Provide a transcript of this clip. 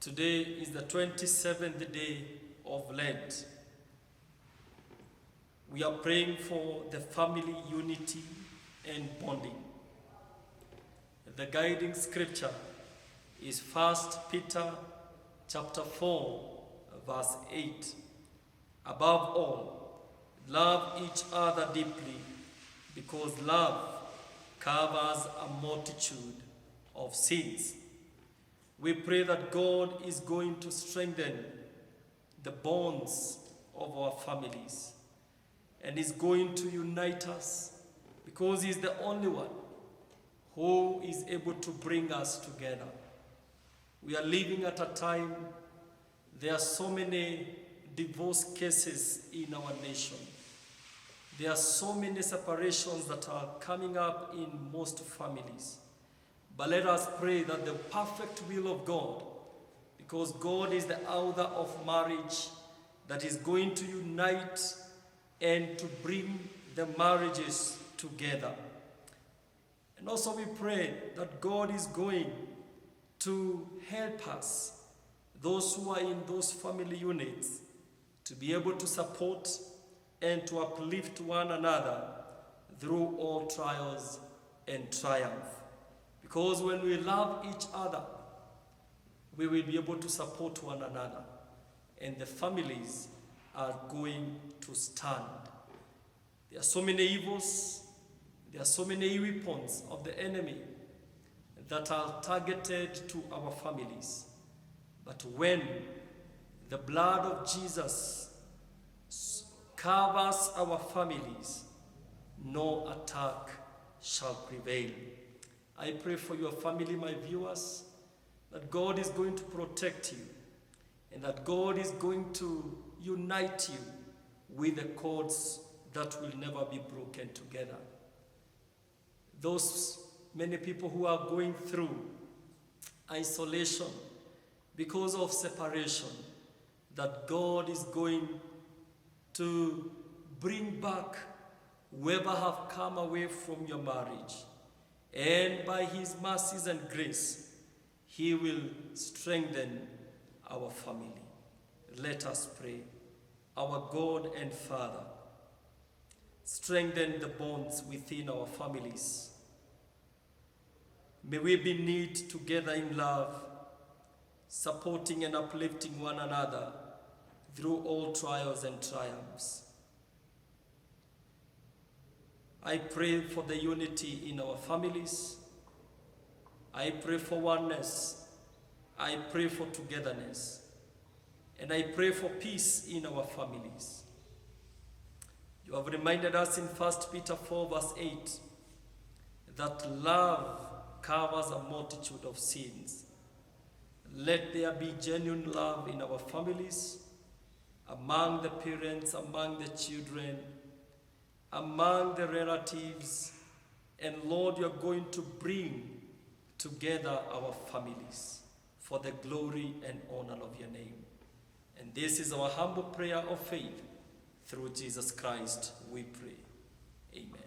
Today is the 27th day of Lent. We are praying for the family unity and bonding. The guiding scripture is 1 Peter chapter 4, verse 8. Above all, love each other deeply, because love covers a multitude of sins. We pray that God is going to strengthen the bonds of our families and is going to unite us, because He is the only one who is able to bring us together. We are living at a time, there are so many divorce cases in our nation. There are so many separations that are coming up in most families. But let us pray that the perfect will of God, because God is the author of marriage, that is going to unite and to bring the marriages together. And also we pray that God is going to help us, those who are in those family units, to be able to support and to uplift one another through all trials and triumph. Because when we love each other, we will be able to support one another, and the families are going to stand. There are so many evils, there are so many weapons of the enemy that are targeted to our families. But when the blood of Jesus covers our families, no attack shall prevail. I pray for your family, my viewers, that God is going to protect you and that God is going to unite you with the cords that will never be broken together. Those many people who are going through isolation because of separation, that God is going to bring back whoever have come away from your marriage. And by His mercies and grace, He will strengthen our family. Let us pray. Our God and Father, strengthen the bonds within our families. May we be knit together in love, supporting and uplifting one another through all trials and triumphs. I pray for the unity in our families. I pray for oneness. I pray for togetherness. And I pray for peace in our families. You have reminded us in 1 Peter 4 verse 8 that love covers a multitude of sins. Let there be genuine love in our families, among the parents, among the children, among the relatives, and Lord, you're going to bring together our families for the glory and honor of your name. And this is our humble prayer of faith. Through Jesus Christ we pray. Amen.